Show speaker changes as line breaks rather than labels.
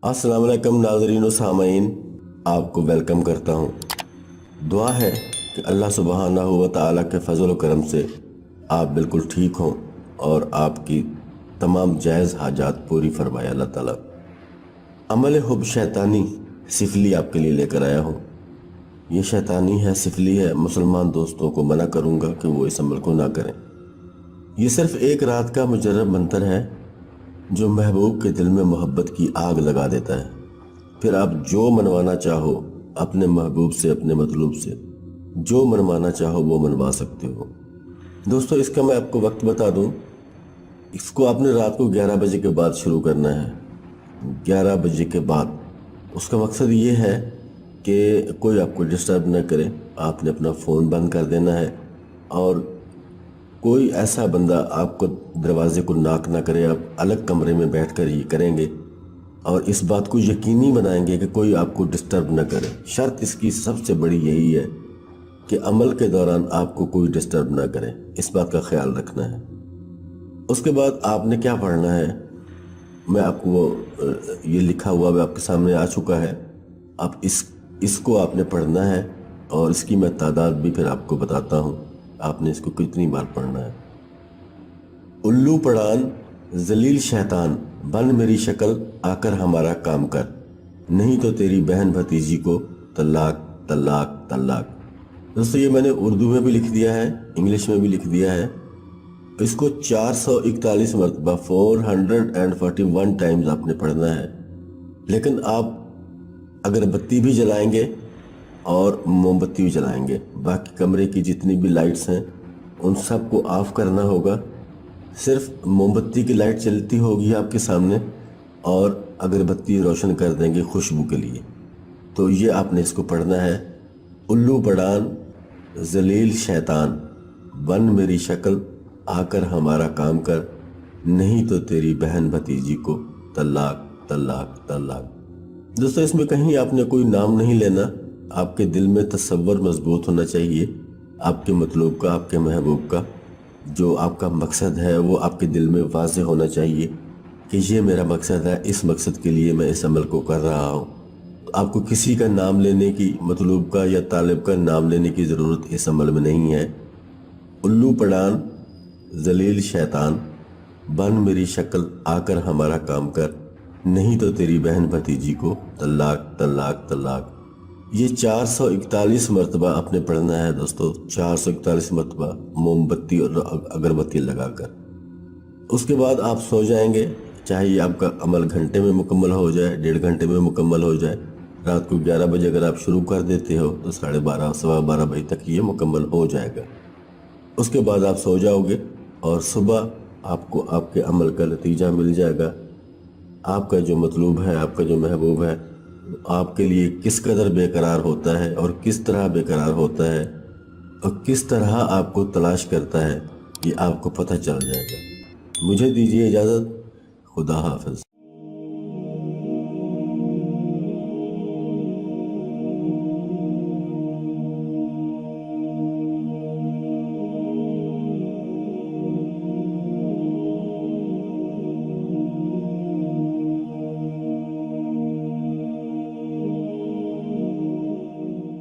अस्सलाम वालेकुम नाज़रीन व सामईन, आपको वेलकम करता हूँ। दुआ है कि अल्लाह सुब्हानहू व तआला के फजल व करम से आप बिल्कुल ठीक हों और आपकी तमाम जायज़ हाजात पूरी फरमाए अल्लाह ताला। अमल हुब शैतानी सिफली आपके लिए लेकर आया हूँ। ये शैतानी है, सिफली है। मुसलमान दोस्तों को मना करूँगा कि वो इस अमल को ना करें। ये सिर्फ एक रात का मुजर्रब मंतर है जो महबूब के दिल में मोहब्बत की आग लगा देता है। फिर आप जो मनवाना चाहो अपने महबूब से, अपने मतलूब से जो मनवाना चाहो वो मनवा सकते हो। दोस्तों, इसका मैं आपको वक्त बता दूं। इसको आपने रात को 11 बजे के बाद शुरू करना है। 11 बजे के बाद उसका मकसद ये है कि कोई आपको डिस्टर्ब न करे। आपने अपना फ़ोन बंद कर देना है और कोई ऐसा बंदा आपको दरवाजे को नॉक ना करे। आप अलग कमरे में बैठकर ये करेंगे और इस बात को यकीनी बनाएंगे कि कोई आपको डिस्टर्ब न करे। शर्त इसकी सबसे बड़ी यही है कि अमल के दौरान आपको कोई डिस्टर्ब ना करे। इस बात का ख्याल रखना है। उसके बाद आपने क्या पढ़ना है, मैं आपको ये लिखा हुआ भी आपके सामने आ चुका है। आप इसको आपने पढ़ना है और इसकी मैं तादाद भी फिर आपको बताता हूँ। आपने इसको कितनी बार पढ़ना है। उल्लू पड़ान जलील शैतान बन मेरी शक्ल आकर हमारा काम कर, नहीं तो तेरी बहन भतीजी को तलाक तलाक तलाक। दोस्तों, ये मैंने उर्दू में भी लिख दिया है, इंग्लिश में भी लिख दिया है। इसको 441 मरतबा 441 टाइम्स आपने पढ़ना है। लेकिन आप अगरबत्ती भी जलाएंगे और मोमबत्ती भी जलाएंगे। बाकी कमरे की जितनी भी लाइट्स हैं उन सब को ऑफ करना होगा। सिर्फ मोमबत्ती की लाइट चलती होगी आपके सामने और अगरबत्ती रोशन कर देंगे खुशबू के लिए। तो ये आपने इसको पढ़ना है। उल्लू पड़ान जलील शैतान बन मेरी शक्ल आकर हमारा काम कर, नहीं तो तेरी बहन भतीजी को तलाक तलाक तलाक। दोस्तों, इसमें कहीं आपने कोई नाम नहीं लेना। आपके दिल में तसव्वुर मजबूत होना चाहिए आपके मतलूब का, आपके महबूब का। जो आपका मकसद है वो आपके दिल में वाज़ेह होना चाहिए कि ये मेरा मकसद है, इस मकसद के लिए मैं इस अमल को कर रहा हूँ। तो आपको किसी का नाम लेने की, मतलूब का या तालिब का नाम लेने की ज़रूरत इस अमल में नहीं है। उल्लू पड़ान जलील शैतान बन मेरी शक्ल आकर हमारा काम कर, नहीं तो तेरी बहन भतीजी को तलाक तलाक तलाक। ये 441 मरतबा आपने पढ़ना है दोस्तों। 441 मरतबा मोमबत्ती और अगरबत्ती लगाकर। उसके बाद आप सो जाएंगे। चाहे ये आपका अमल घंटे में मुकम्मल हो जाए, 1.5 घंटे में मुकम्मल हो जाए। रात को 11 बजे अगर आप शुरू कर देते हो तो 12:30 सवा 12 बजे तक ये मुकम्मल हो जाएगा। उसके बाद आप सो जाओगे और सुबह आपको आपके अमल का नतीजा मिल जाएगा। आपका जो मतलूब है, आपका जो महबूब है, आपके लिए किस कदर बेकरार होता है और किस तरह बेकरार होता है और किस तरह आपको तलाश करता है, ये आपको पता चल जाएगा। मुझे दीजिए इजाज़त। खुदा हाफ़िज़।